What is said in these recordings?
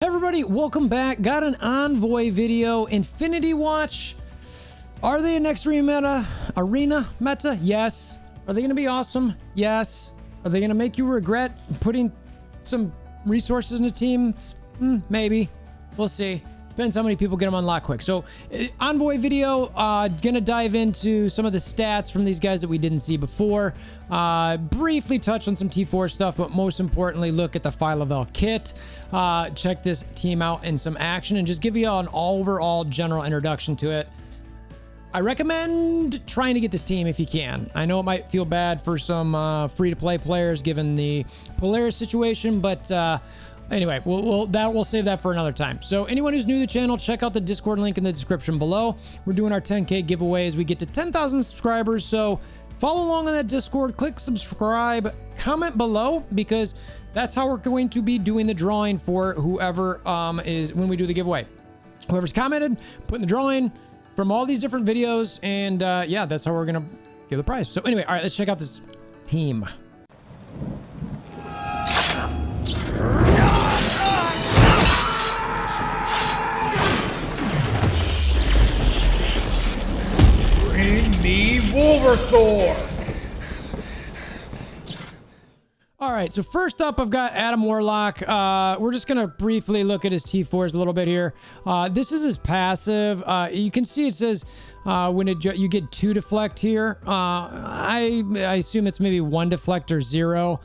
Everybody, welcome back. Got an Envoy video. Infinity Watch. Are they a next arena meta? Yes. Are they going to be awesome? Yes. Are they going to make you regret putting some resources in a team? Maybe. We'll see. Depends how many people get them unlocked quick. So, Envoy video, gonna dive into some of the stats from these guys that we didn't see before. Briefly touch on some T4 stuff, but most importantly, look at the phyla-vell kit. Check this team out in some action and just give you an overall general introduction to it. I recommend trying to get this team if you can. I know it might feel bad for some free-to-play players given the Polaris situation, but anyway, we'll save that for another time. So anyone who's new to the channel, check out the Discord link in the description below. We're doing our 10K giveaways. We get to 10,000 subscribers, so follow along on that Discord, click subscribe, comment below, because that's how we're going to be doing the drawing for whoever is when we do the giveaway. Whoever's commented, put in the drawing from all these different videos, and yeah, that's how we're gonna give the prize. So anyway, all right, let's check out this team. Bring me WolverThor! All right, so first up, I've got Adam Warlock. We're just going to briefly look at his T4s a little bit here. This is his passive. You can see it says when you get 2 deflect here. I assume it's maybe 1 deflect or 0.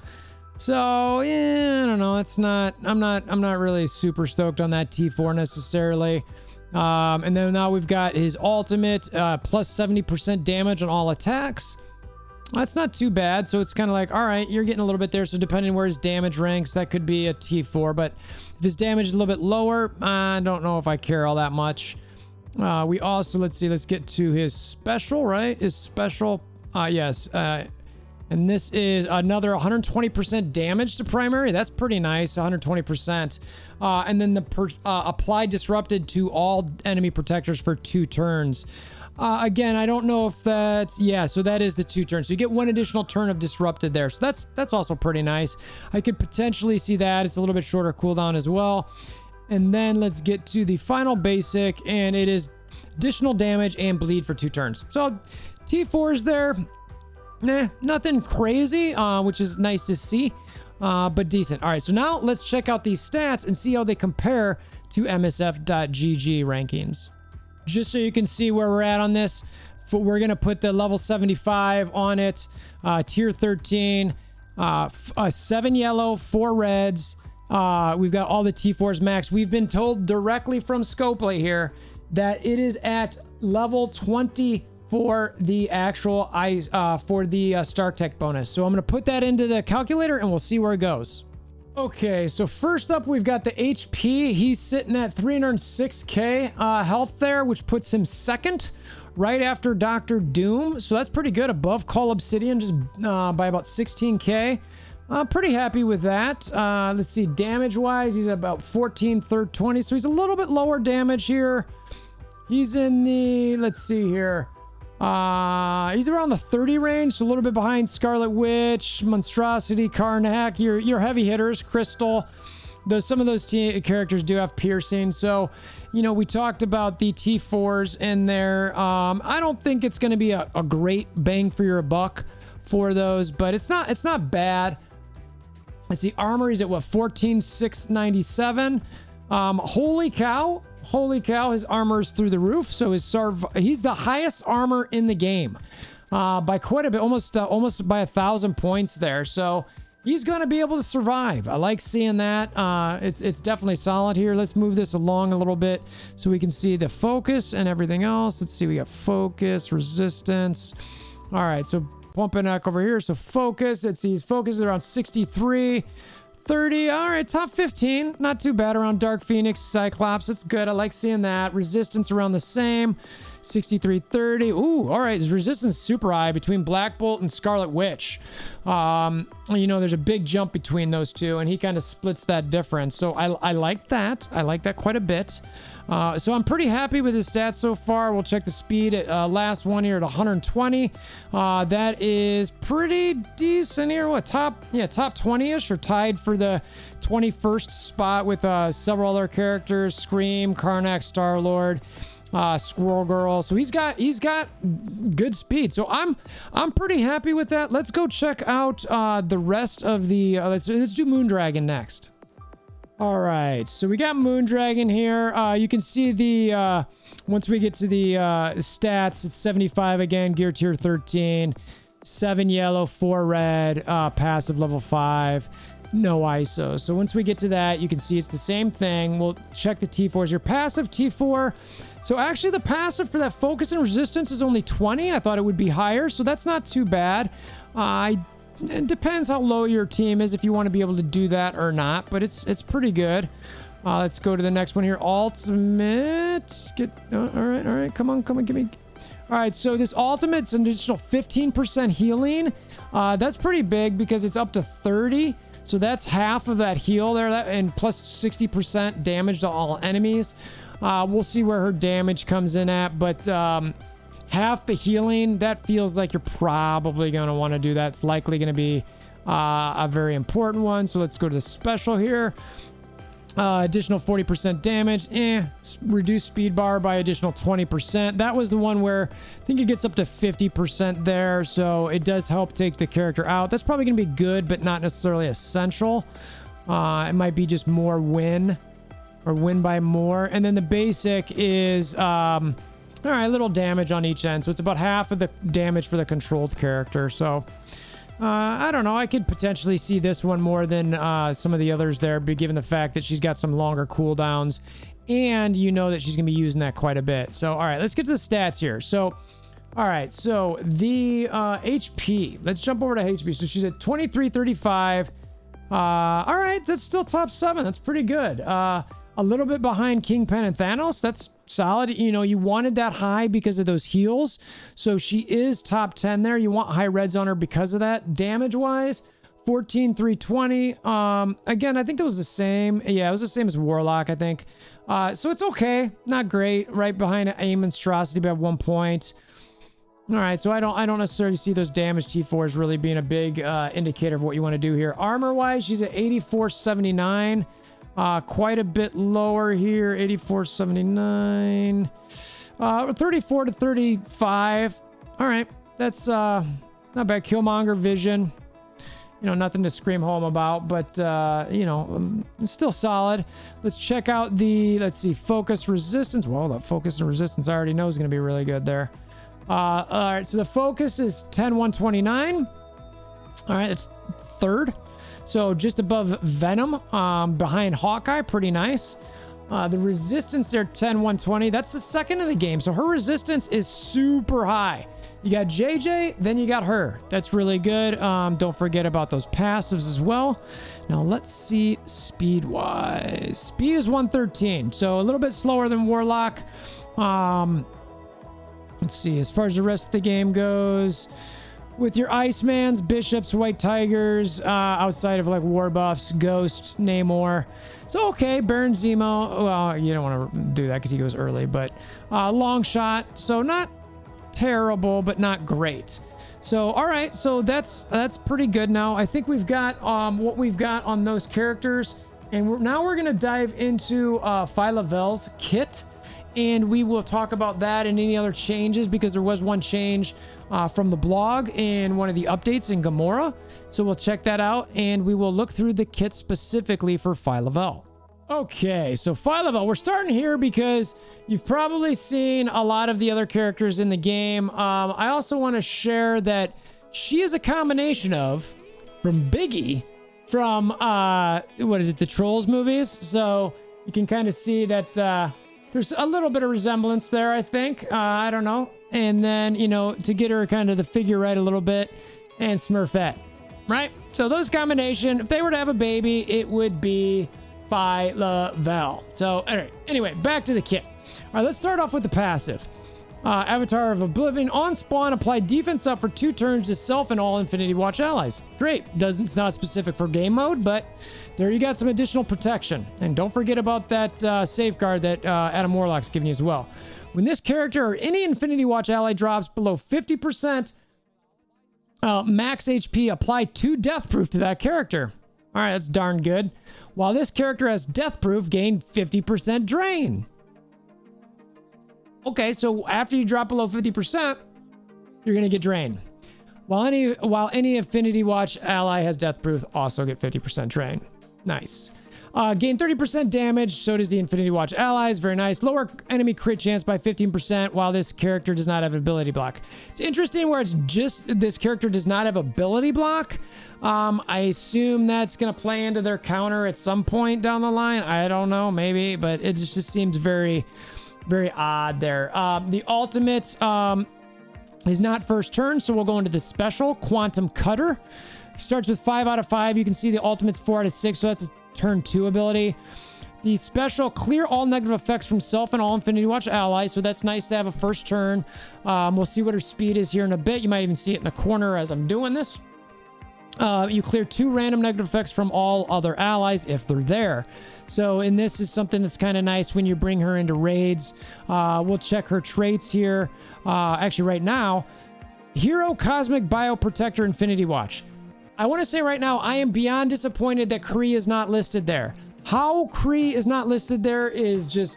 So, yeah, I don't know. It's not, I'm not really super stoked on that T4 necessarily. And then now we've got his ultimate, plus 70% damage on all attacks. That's not too bad. So it's kind of like, all right, you're getting a little bit there. So depending where his damage ranks, that could be a T4. But if his damage is a little bit lower, I don't know if I care all that much. We also, let's get to his special, right? His special, yes. And this is another 120% damage to primary. That's pretty nice, 120%. And then the apply disrupted to all enemy protectors for 2 turns. Again, I don't know if that's, yeah, so that is the 2 turns. So you get 1 additional turn of disrupted there. So that's also pretty nice. I could potentially see that. It's a little bit shorter cooldown as well. And then let's get to the final basic, and it is additional damage and bleed for 2 turns. So T4s there. Nah, nothing crazy, which is nice to see, but decent. All right, so now let's check out these stats and see how they compare to MSF.GG rankings. Just so you can see where we're at on this, we're going to put the level 75 on it, tier 13, 7 yellow, 4 reds. We've got all the T4s max. We've been told directly from Scopely here that it is at level 20 for the actual for the Stark Tech bonus. So I'm going to put that into the calculator and we'll see where it goes. Okay, so first up, we've got the HP. He's sitting at 306k health there, which puts him second right after Dr. Doom. So that's pretty good, above Call Obsidian, just by about 16k. Pretty happy with that. Let's see, damage-wise, he's about 14, 320, so he's a little bit lower damage here. He's in the, let's see here. He's around the 30 range, so a little bit behind Scarlet Witch, Monstrosity, Karnak, your heavy hitters, Crystal. Some of those characters do have piercing, so, you know, we talked about the T4s in there. I don't think it's going to be a great bang for your buck for those, but it's not bad. Let's see, armor, he's at what, 14,697. Holy cow, his armor is through the roof. So he's the highest armor in the game by quite a bit, almost by 1,000 points there. So he's going to be able to survive. I like seeing that. It's definitely solid here. Let's move this along a little bit so we can see the focus and everything else. Let's see, we got focus, resistance. All right, so pumping back over here. So focus, let's see, his focus is around 63. 30, all right, top 15, not too bad around Dark Phoenix, Cyclops, it's good, I like seeing that. Resistance around the same. 6330. Ooh, all right. His resistance is super high between Black Bolt and Scarlet Witch. You know, there's a big jump between those two, and he kind of splits that difference. So I like that. I like that quite a bit. So I'm pretty happy with his stats so far. We'll check the speed at last one here at 120. That is pretty decent here. What, top 20-ish, or tied for the 21st spot with several other characters: Scream, Karnak, Star-Lord, Squirrel Girl. So he's got good speed. So I'm pretty happy with that. Let's go check out the rest of the let's do Moondragon next. All right, so we got Moondragon here. You can see the once we get to the stats, it's 75 again, gear tier 13, 7 yellow, 4 red, passive level 5, no ISO. So once we get to that, you can see it's the same thing. We'll check the T4s. Your passive T4. So actually the passive for that focus and resistance is only 20. I thought it would be higher, so that's not too bad. It depends how low your team is if you want to be able to do that or not, but it's pretty good. Let's go to the next one here. Ultimate. All right. Come on, give me. All right, so this ultimate's an additional 15% healing. That's pretty big because it's up to 30. So that's half of that heal there, and plus 60% damage to all enemies. We'll see where her damage comes in at, but half the healing, that feels like you're probably going to want to do that. It's likely going to be a very important one. So let's go to the special here. Additional 40% damage. Reduce speed bar by additional 20%. That was the one where I think it gets up to 50% there. So it does help take the character out. That's probably going to be good, but not necessarily essential. It might be just more win, or win by more. And then the basic is all right, little damage on each end. So it's about half of the damage for the controlled character. So I don't know. I could potentially see this one more than some of the others there, given the fact that she's got some longer cooldowns, and you know that she's going to be using that quite a bit. So, all right, let's get to the stats here. So, all right, so the HP. Let's jump over to HP. So she's at 2335. All right, that's still top 7. That's pretty good. A little bit behind Kingpin and Thanos. That's solid. You know, you wanted that high because of those heals. So she is top 10 there. You want high reds on her because of that. Damage wise, 14,320. Again, I think that was the same. Yeah, it was the same as Warlock, I think. So it's okay. Not great. Right behind Aim Monstrosity by 1 point. All right, so I don't necessarily see those damage T4s really being a big indicator of what you want to do here. Armor wise, she's at 8479. Quite a bit lower here, 8479, 34 to 35. All right, that's not bad. Killmonger vision, you know, nothing to scream home about, but you know, it's still solid. Let's check out the, let's see, focus resistance. Well, that focus and resistance I already know is going to be really good there. All right, so the focus is 10,129. All right, it's third. So just above Venom, behind Hawkeye, pretty nice. The resistance there, 10,120. That's the second in the game. So her resistance is super high. You got JJ, then you got her. That's really good. Don't forget about those passives as well. Now let's see speed-wise. Speed is 113, so a little bit slower than Warlock. Let's see, as far as the rest of the game goes, with your Icemans, Bishops, White Tigers, outside of like War Buffs, Ghost, Namor. So, okay, Baron Zemo. Well, you don't want to do that because he goes early, but Long Shot. So, not terrible, but not great. So, all right, so that's pretty good now. I think we've got what we've got on those characters. And now we're going to dive into phyla-vell's kit. And we will talk about that and any other changes, because there was one change from the blog and one of the updates in Gamora. So we'll check that out, and we will look through the kit specifically for phyla-vell. Okay, so phyla-vell, we're starting here because you've probably seen a lot of the other characters in the game. I also want to share that she is a combination of, from Biggie, from, what is it, the Trolls movies. So you can kind of see that there's a little bit of resemblance there, I think. I don't know. And then, you know, to get her kind of the figure right a little bit, and Smurfette, right? So those combination, if they were to have a baby, it would be phyla-vell. So, all right. Anyway, back to the kit. All right, let's start off with the passive. Avatar of Oblivion. On spawn, apply defense up for 2 turns to self and all Infinity Watch allies. Great. It's not specific for game mode, but there you got some additional protection. And don't forget about that safeguard that Adam Warlock's giving you as well. When this character or any Infinity Watch ally drops below 50% max HP, apply 2 death proof to that character. All right, that's darn good. While this character has death proof, gain 50% drain. Okay, so after you drop below 50%, you're gonna get drain. While any Infinity Watch ally has death proof, also get 50% drain. Nice. Gain 30% damage, so does the Infinity Watch allies. Very nice. Lower enemy crit chance by 15% while this character does not have ability block. It's interesting where it's just this character does not have ability block. I assume that's going to play into their counter at some point down the line. I don't know, maybe, but it just seems very, very odd there. The ultimate is not first turn, so we'll go into the special, Quantum Cutter. Starts with 5 out of 5. You can see the ultimate's 4 out of 6, so that's a turn 2 ability. The special, clear all negative effects from self and all Infinity Watch allies, so that's nice to have a first turn. We'll see what her speed is here in a bit. You might even see it in the corner as I'm doing this. You clear 2 random negative effects from all other allies if they're there. So, and this is something that's kind of nice when you bring her into raids. We'll check her traits here. Actually, right now, Hero Cosmic Bioprotector Infinity Watch. I want to say right now, I am beyond disappointed that Kree is not listed there. How Kree is not listed there is just...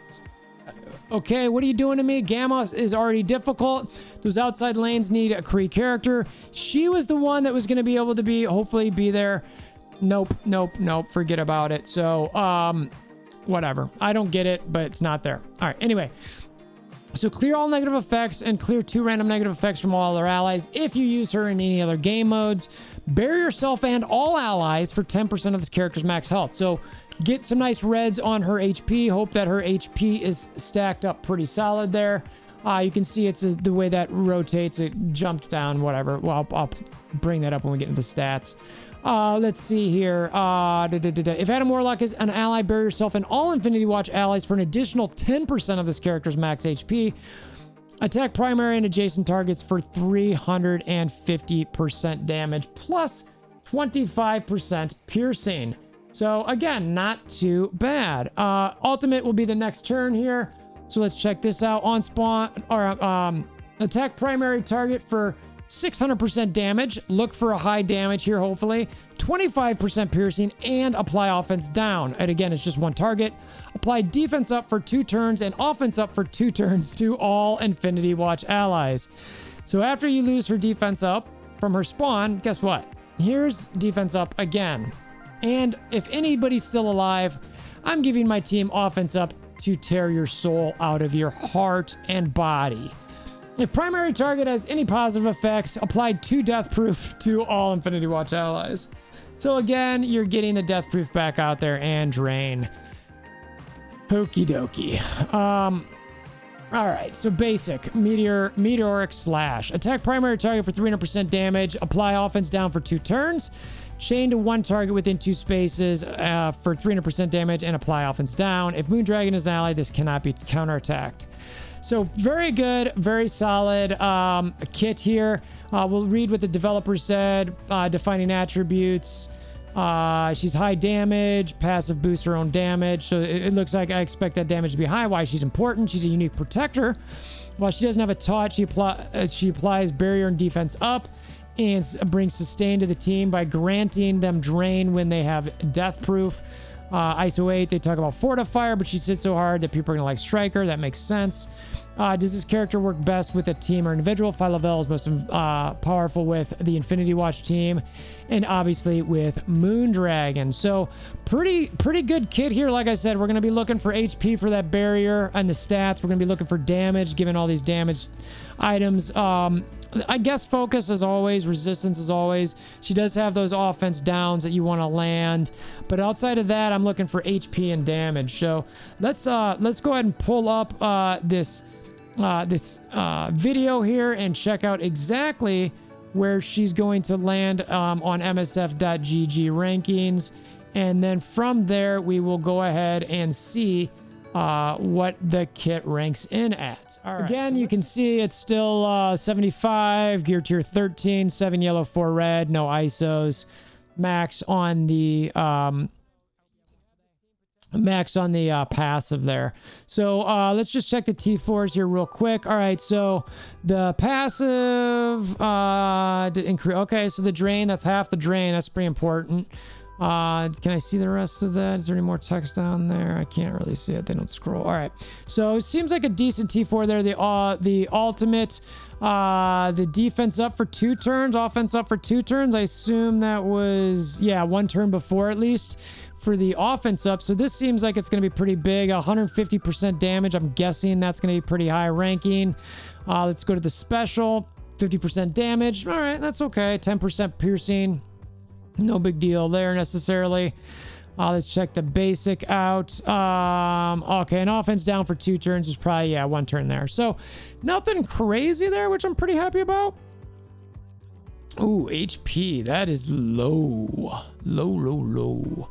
Okay, what are you doing to me? Gamma is already difficult. Those outside lanes need a Kree character. She was the one that was going to be able to hopefully be there. Nope. Forget about it. So, whatever. I don't get it, but it's not there. All right, anyway. So clear all negative effects and clear 2 random negative effects from all other allies if you use her in any other game modes. Bury yourself and all allies for 10% of this character's max health. So get some nice reds on her HP. Hope that her HP is stacked up pretty solid there. You can see it's the way that rotates. It jumped down, whatever. Well, I'll bring that up when we get into the stats. Let's see here. If Adam Warlock is an ally, bury yourself and all Infinity Watch allies for an additional 10% of this character's max HP. Attack primary and adjacent targets for 350% damage plus 25% piercing. So again, not too bad. Ultimate will be the next turn here. So let's check this out. On spawn or attack primary target for 600% damage. Look for a high damage here, hopefully. 25% piercing and apply offense down. And again, it's just one target. Apply defense up for 2 turns and offense up for 2 turns to all Infinity Watch allies. So after you lose her defense up from her spawn, guess what? Here's defense up again. And if anybody's still alive, I'm giving my team offense up to tear your soul out of your heart and body. If primary target has any positive effects, apply 2 death proof to all Infinity Watch allies. So again, you're getting the death proof back out there and drain. Okie dokie. All right, so basic meteoric slash. Attack primary target for 300% damage. Apply offense down for 2 turns. Chain to 1 target within 2 spaces for 300% damage and apply offense down. If Moondragon is an ally, this cannot be counterattacked. So very good, very solid kit here. We'll read what the developer said. Defining attributes. She's high damage. Passive boosts her own damage. So it looks like I expect that damage to be high. Why? She's important. She's a unique protector. While she doesn't have a taunt, she applies barrier and defense up and brings sustain to the team by granting them drain when they have death proof. ISO 8, they talk about Fortifier, but she sits so hard that people are going to like Striker. That makes sense. Does this character work best with a team or individual? phyla-vell is most powerful with the Infinity Watch team and obviously with Moondragon. So pretty good kit here. Like I said, we're going to be looking for HP for that barrier and the stats. We're going to be looking for damage, given all these damage items. I guess focus as always, resistance as always. She does have those offense downs that you want to land, but outside of that, I'm looking for HP and damage. So let's go ahead and pull up this video here and check out exactly where she's going to land on MSF.gg rankings, and then from there we will go ahead and see what the kit ranks in at. All right, again, so you can see it's still 75, gear tier 13, 7 yellow, 4 red, no ISOs, max on the passive there. So let's just check the T4s here real quick. All right, so the passive did increase. Okay, so the drain, that's half the drain. That's pretty important. Can I see the rest of that? Is there any more text down there? I can't really see it. They don't scroll. All right, so it seems like a decent T4 there. The ultimate, the defense up for 2 turns, offense up for 2 turns. I assume that was, yeah, 1 turn before at least for the offense up. So this seems like it's going to be pretty big. 150% damage. I'm guessing that's going to be pretty high ranking. Let's go to the special. 50% damage. All right, that's okay. 10% piercing. No big deal there necessarily. Let's check the basic out. Okay, an offense down for 2 turns is probably, yeah, 1 turn there. So nothing crazy there, which I'm pretty happy about. Ooh, HP. That is low. Low.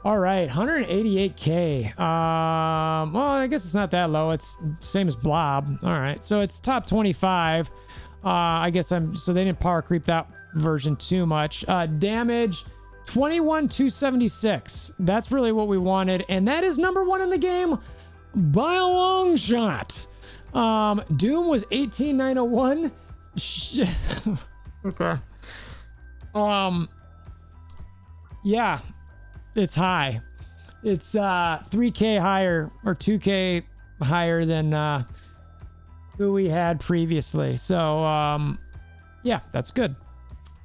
All right, 188K. Well, I guess it's not that low. It's same as Blob. All right, so it's top 25. I guess so they didn't power creep that version too much. Damage 21,276. That's really what we wanted, and that is number 1 in the game by a long shot. Doom was 18,901. Okay. Yeah, it's high. It's 3K higher or 2K higher than who we had previously. So yeah, that's good.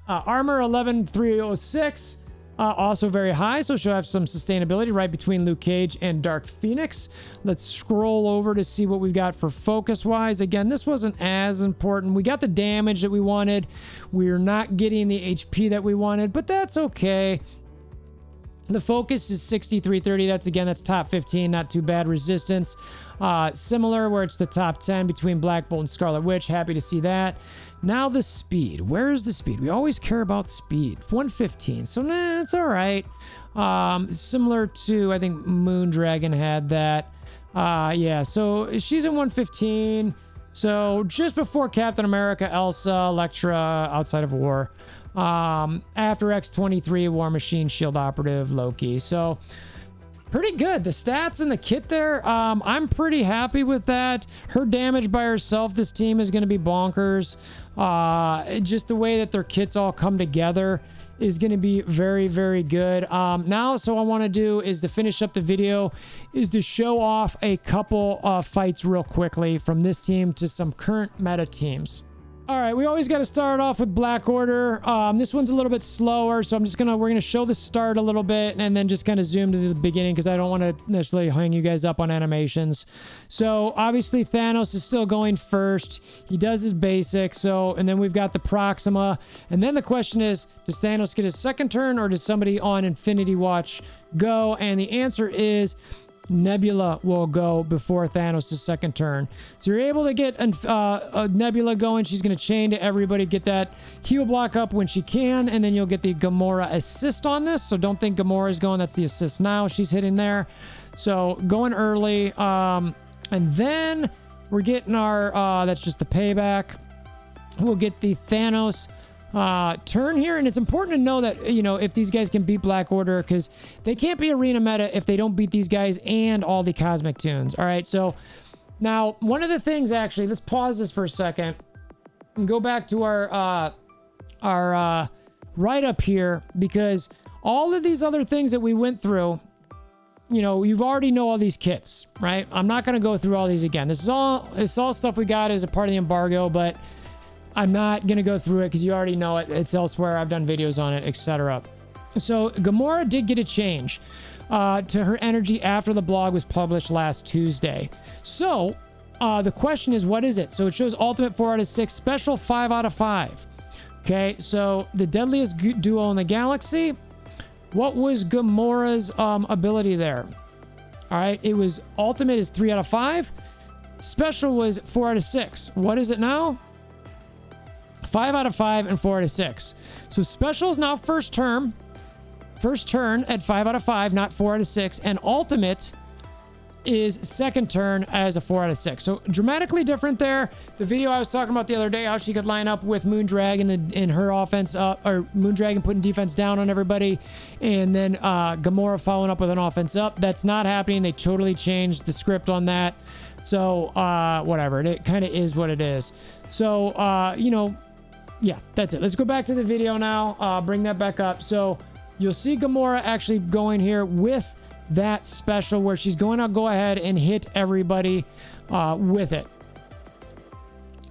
Armor 11,306, also very high, so she'll have some sustainability right between Luke Cage and Dark Phoenix. Let's scroll over to see what we've got for focus wise. Again, this wasn't as important. We got the damage that we wanted. We're not getting the HP that we wanted, but that's okay. The focus is 6330. That's top 15, not too bad. Resistance, similar, where it's the top 10 between Black Bolt and Scarlet Witch. Happy to see that. Now the speed. Where is the speed? We always care about speed. 115. So nah, it's all right. Similar to, I think Moondragon had that. Yeah, so she's in 115. So just before Captain America, Elsa, Elektra, Outside of War. After X-23, War Machine, Shield Operative, Loki. So pretty good. The stats in the kit there, I'm pretty happy with that. Her damage by herself, this team is going to be bonkers. Just the way that their kits all come together is going to be very, very good. Now, so I want to do is to finish up the video is to show off a couple fights real quickly from this team to some current meta teams. All right, we always got to start off with Black Order. This one's a little bit slower, so we're gonna show the start a little bit and then just kind of zoom to the beginning because I don't want to necessarily hang you guys up on animations. So obviously Thanos is still going first. He does his basic, and then we've got the Proxima, and then the question is, does Thanos get his second turn or does somebody on Infinity Watch go? And the answer is Nebula will go before Thanos' second turn. So you're able to get a Nebula going. She's going to chain to everybody, get that heal block up when she can, and then you'll get the Gamora assist on this. So don't think Gamora is going. That's the assist now. She's hitting there. So going early. And then we're getting our, that's just the payback. We'll get the Thanos turn here, and it's important to know that, you know, if these guys can beat Black Order, because they can't be arena meta if they don't beat these guys and all the cosmic tunes. All right, so now one of the things, actually, let's pause this for a second and go back to our write-up here, because all of these other things that we went through, you know, you've already know all these kits, right? I'm not going to go through all these again. It's all stuff we got as a part of the embargo, but I'm not going to go through it because you already know it. It's elsewhere. I've done videos on it, etc. So Gamora did get a change to her energy after the blog was published last Tuesday. So the question is, what is it? So it shows ultimate 4 out of 6, special 5 out of 5. Okay, so the deadliest duo in the galaxy. What was Gamora's ability there? All right, it was ultimate is 3 out of 5. Special was 4 out of 6. What is it now? 5 out of 5 and 4 out of 6. So special is now first turn at 5 out of 5, not 4 out of 6. And ultimate is second turn as a 4 out of 6. So dramatically different there. The video I was talking about the other day, how she could line up with Moondragon in her offense up, or Moondragon putting defense down on everybody, and then Gamora following up with an offense up. That's not happening. They totally changed the script on that. So whatever. It kind of is what it is. So, you know, yeah, that's it. Let's go back to the video now. Bring that back up. So you'll see Gamora actually going here with that special where she's going to go ahead and hit everybody with it.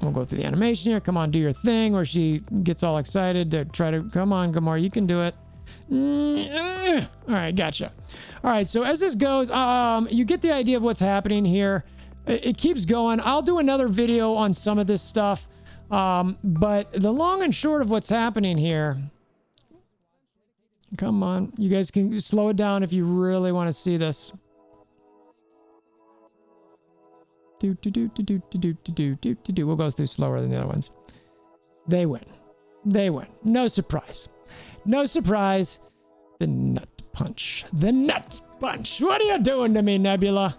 We'll go through the animation here. Come on, do your thing, where she gets all excited to try to, come on, Gamora, you can do it. All right, gotcha. All right, so as this goes, you get the idea of what's happening here. It keeps going. I'll do another video on some of this stuff, but the long and short of what's happening here, come on, you guys can slow it down if you really want to see this. We'll go through slower than the other ones. They win. They win. No surprise. No surprise. The nut punch. The nut punch. What are you doing to me, Nebula?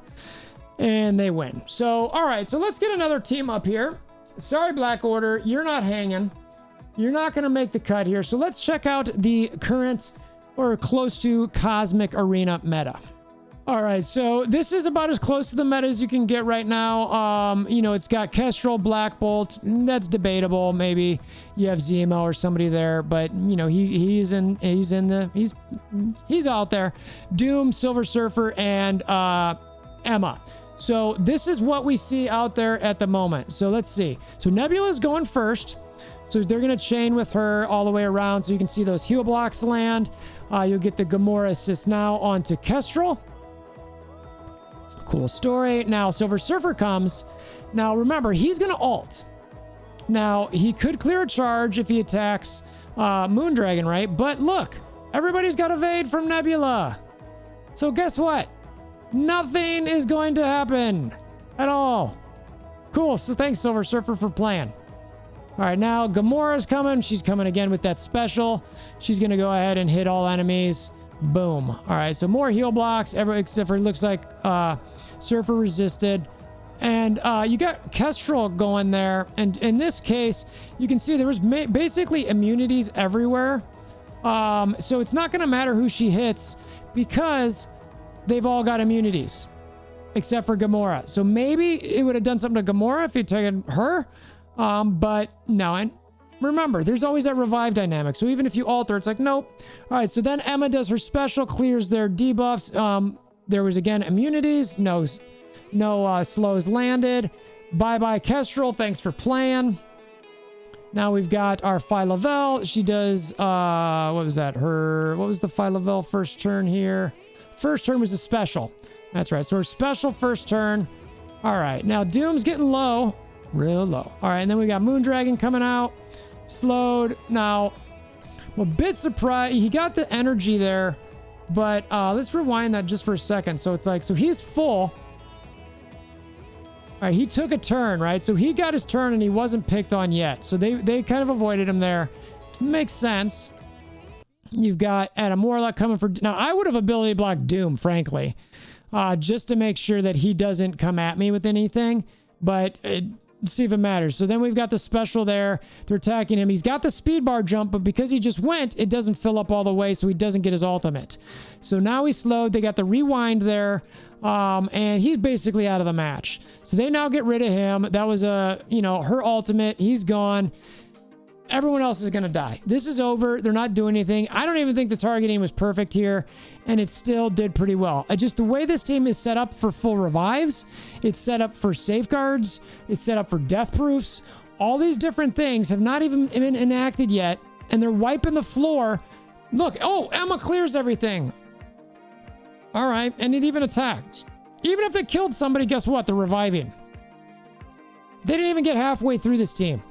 And they win. So, all right. So let's get another team up here. Sorry, Black Order. You're not hanging. You're not going to make the cut here. So let's check out the current or close to Cosmic Arena meta. All right, so this is about as close to the meta as you can get right now. You know, it's got Kestrel, Black Bolt. That's debatable. Maybe you have Zemo or somebody there, but you know he's out there. Doom, Silver Surfer, and Emma. So this is what we see out there at the moment. So let's see. So Nebula's going first. So they're going to chain with her all the way around. So you can see those heal blocks land. You'll get the Gamora assist now onto Kestrel. Cool story. Now Silver Surfer comes. Now remember, he's going to ult. Now he could clear a charge if he attacks Moondragon, right? But look, everybody's got evade from Nebula. So guess what? Nothing is going to happen at all. Cool. So thanks, Silver Surfer, for playing. All right, now Gamora's coming. She's coming again with that special. She's going to go ahead and hit all enemies. Boom. All right, so more heal blocks, except for it looks like Surfer resisted. And you got Kestrel going there. And in this case, you can see there was basically immunities everywhere. So it's not going to matter who she hits because they've all got immunities, except for Gamora. So maybe it would have done something to Gamora if you'd taken her. But no, and remember, there's always that revive dynamic. So even if you alter, it's like, nope. All right, so then Emma does her special, clears their debuffs. There was, again, immunities. No slows landed. Bye-bye, Kestrel. Thanks for playing. Now we've got our phyla-vell. She does, what was that? What was the phyla-vell first turn here? First turn was a special. That's right. So her special first turn. All right, now Doom's getting low. Real low. All right, and then we got Moondragon coming out. Slowed. Now, I'm a bit surprised. He got the energy there, but let's rewind that just for a second. So it's like, so he's full. All right, he took a turn, right? So he got his turn and he wasn't picked on yet. So they kind of avoided him there. Makes sense. You've got Adam Warlock coming for... Now, I would have ability blocked Doom, frankly, just to make sure that he doesn't come at me with anything. But... see if it matters. So then we've got the special there. They're attacking him. He's got the speed bar jump, but because he just went, it doesn't fill up all the way, so he doesn't get his ultimate. So now he's slowed. They got the rewind there, and he's basically out of the match. So they now get rid of him. That was her ultimate. He's gone. Everyone else is going to die. This is over. They're not doing anything. I don't even think the targeting was perfect here, and it still did pretty well. Just the way this team is set up for full revives, it's set up for safeguards, it's set up for death proofs. All these different things have not even been enacted yet, and they're wiping the floor. Look, oh, Emma clears everything. All right, and it even attacks. Even if they killed somebody, guess what? They're reviving. They didn't even get halfway through this team.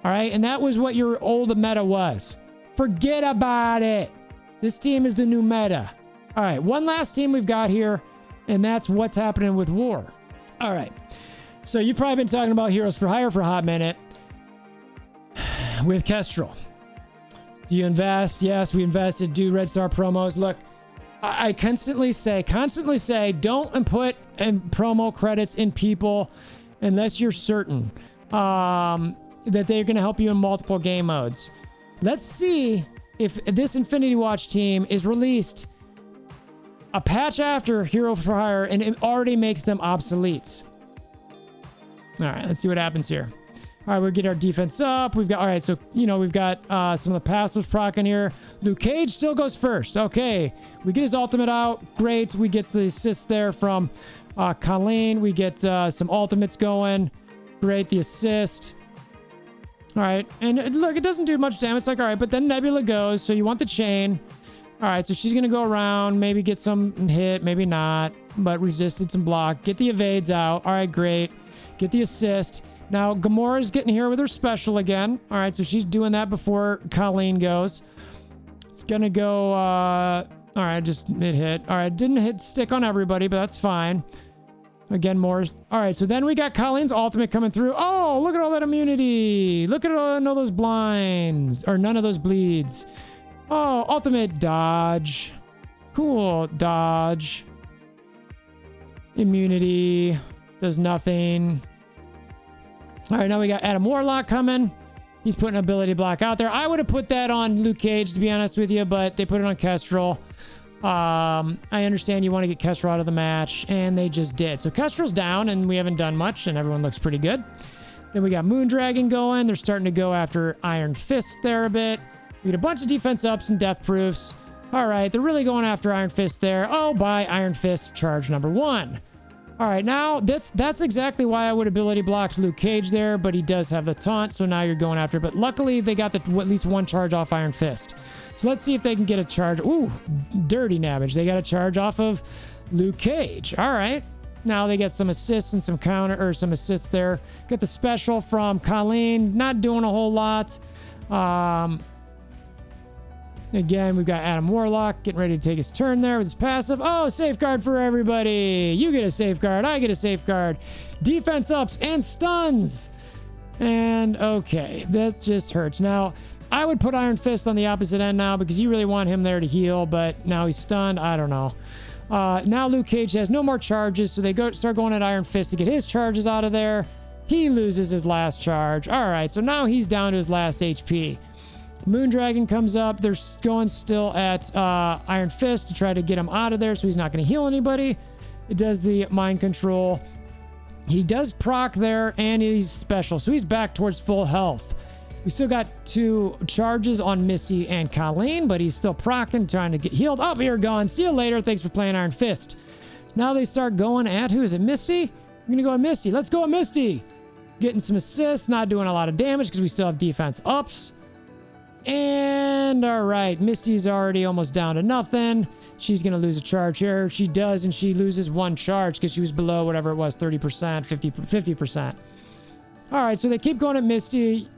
All right, and that was what your old meta was. Forget about it. This team is the new meta. All right, one last team we've got here, and that's what's happening with War. All right, so you've probably been talking about Heroes for Hire for a hot minute with Kestrel. Do you invest? Yes, we invested. Do Red Star promos. Look, I constantly say, don't put promo credits in people unless you're certain that they're going to help you in multiple game modes. Let's see if this Infinity Watch team is released a patch after Hero for Hire and it already makes them obsolete. All right, let's see what happens here. All right, we'll get our defense up. We've got, all right, so, you know, we've got some of the passives proccing here. Luke Cage still goes first. Okay, we get his ultimate out. Great. We get the assist there from Colleen. We get some ultimates going. Great, the assist. All right, and look, it doesn't do much damage. It's like, all right, but then Nebula goes, so you want the chain. All right, so she's going to go around, maybe get some hit, maybe not, but resistance and block. Get the evades out. All right, great. Get the assist. Now, Gamora's getting here with her special again. All right, so she's doing that before Colleen goes. It's going to go... all right, just it hit. All right, didn't hit stick on everybody, but that's fine. Again, more... All right, so then we got Colleen's ultimate coming through. Oh, look at all that immunity. Look at all those blinds. Or none of those bleeds. Oh, ultimate dodge. Cool, dodge. Immunity. Does nothing. All right, now we got Adam Warlock coming. He's putting ability block out there. I would have put that on Luke Cage, to be honest with you, but they put it on Kestrel. I understand you want to get Kestrel out of the match, and they just did. So Kestrel's down, and we haven't done much, and everyone looks pretty good. Then we got Moondragon going. They're starting to go after Iron Fist there a bit. We get a bunch of defense ups and death proofs. All right, they're really going after Iron Fist there. Oh, by Iron Fist charge number 1. All right, now that's exactly why I would ability blocked Luke Cage there, but he does have the taunt, so now you're going after it. But luckily, they got at least one charge off Iron Fist. So let's see if they can get a charge. Ooh, dirty damage. They got a charge off of Luke Cage. All right. Now they get some assists and some some assists there. Get the special from Colleen. Not doing a whole lot. Again, we've got Adam Warlock getting ready to take his turn there with his passive. Oh, safeguard for everybody. You get a safeguard. I get a safeguard. Defense ups and stuns. And okay, that just hurts. Now, I would put Iron Fist on the opposite end now because you really want him there to heal, but now he's stunned. I don't know. Now Luke Cage has no more charges, so they start going at Iron Fist to get his charges out of there. He loses his last charge. All right, so now he's down to his last HP. Moondragon comes up. They're going still at Iron Fist to try to get him out of there so he's not going to heal anybody. It does the mind control. He does proc there, and he's special, so he's back towards full health. We still got 2 charges on Misty and Colleen, but he's still procking, trying to get healed. Oh, you're gone. See you later. Thanks for playing Iron Fist. Now they start going at, who is it, Misty? I'm going to go at Misty. Let's go at Misty. Getting some assists, not doing a lot of damage because we still have defense ups. And all right, Misty's already almost down to nothing. She's going to lose a charge here. She does, and she loses 1 charge because she was below whatever it was, 30%, 50%. All right, so they keep going at Misty.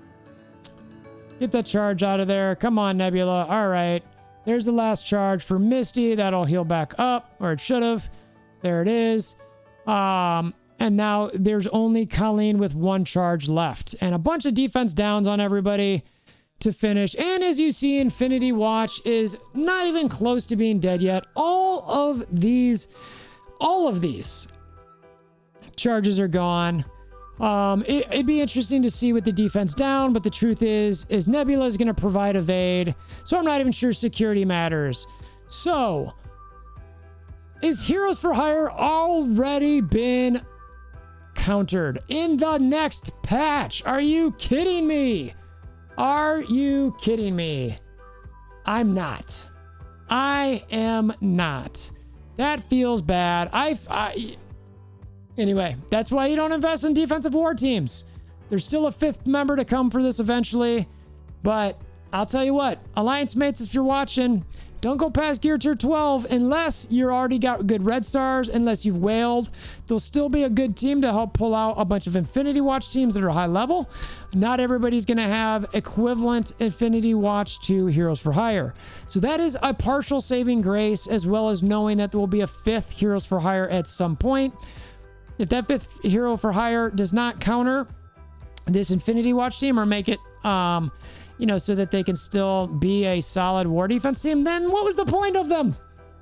Get that charge out of there. Come on, Nebula. All right. There's the last charge for Misty. That'll heal back up, or it should have. There it is. And now there's only Colleen with 1 charge left. And a bunch of defense downs on everybody to finish. And as you see, Infinity Watch is not even close to being dead yet. All of these charges are gone. It'd be interesting to see with the defense down, but the truth is Nebula is going to provide evade, so I'm not even sure security matters. So, is Heroes for Hire already been countered in the next patch? Are you kidding me? Are you kidding me? I'm not. I am not. That feels bad. Anyway, that's why you don't invest in defensive war teams. There's still a 5th member to come for this eventually. But I'll tell you what, Alliance mates, if you're watching, don't go past Gear Tier 12 unless you're already got good red stars, unless you've whaled. There'll still be a good team to help pull out a bunch of Infinity Watch teams that are high level. Not everybody's going to have equivalent Infinity Watch to Heroes for Hire. So that is a partial saving grace, as well as knowing that there will be a 5th Heroes for Hire at some point. If that 5th Hero for Hire does not counter this Infinity Watch team or make it, so that they can still be a solid war defense team, then what was the point of them?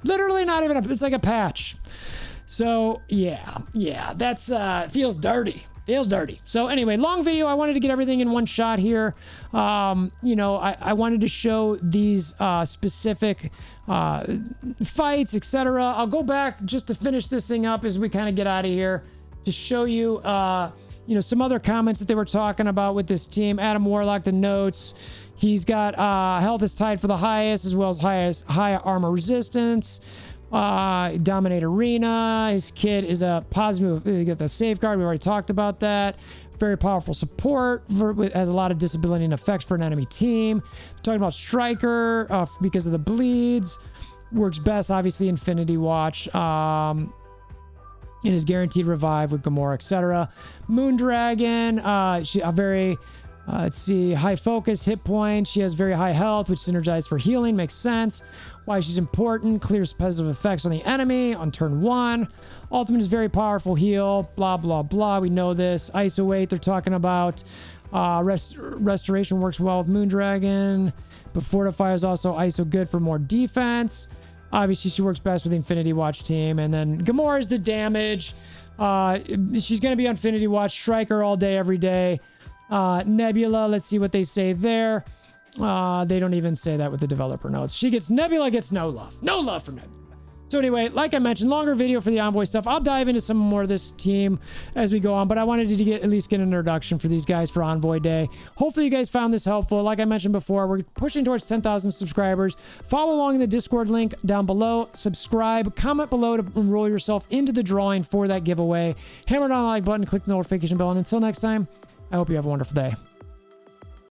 Literally not even it's like a patch. So yeah, that's feels dirty. Feels dirty. So anyway, long video. I wanted to get everything in one shot here. You know, I wanted to show these specific fights, etc. I'll go back just to finish this thing up as we kind of get out of here to show you, you know, some other comments that they were talking about with this team. Adam Warlock, the notes. He's got health is tied for the highest, as well as high armor resistance. Dominate arena. His kit is a positive. You get the safeguard. We already talked about that. Very powerful support. Has a lot of disability and effects for an enemy team. Talking about striker because of the bleeds. Works best, obviously, Infinity Watch. And is guaranteed revive with Gamora, etc. Moondragon. She a very let's see, high focus, hit points. She has very high health, which is synergized for healing. Makes sense. Why she's important. Clears positive effects on the enemy on turn 1. Ultimate is very powerful heal. Blah, blah, blah. We know this. ISO 8 they're talking about. Restoration works well with Moondragon. But Fortify is also ISO good for more defense. Obviously, she works best with the Infinity Watch team. And then Gamora is the damage. She's going to be on Infinity Watch. Striker all day, every day. Nebula, let's see what they say there. They don't even say that with the developer notes. Nebula gets no love. No love for Nebula. So anyway, like I mentioned, longer video for the Envoy stuff. I'll dive into some more of this team as we go on, but I wanted to at least get an introduction for these guys for Envoy Day. Hopefully you guys found this helpful. Like I mentioned before, we're pushing towards 10,000 subscribers. Follow along in the Discord link down below. Subscribe, comment below to enroll yourself into the drawing for that giveaway. Hammer down the like button, click the notification bell, and until next time, I hope you have a wonderful day.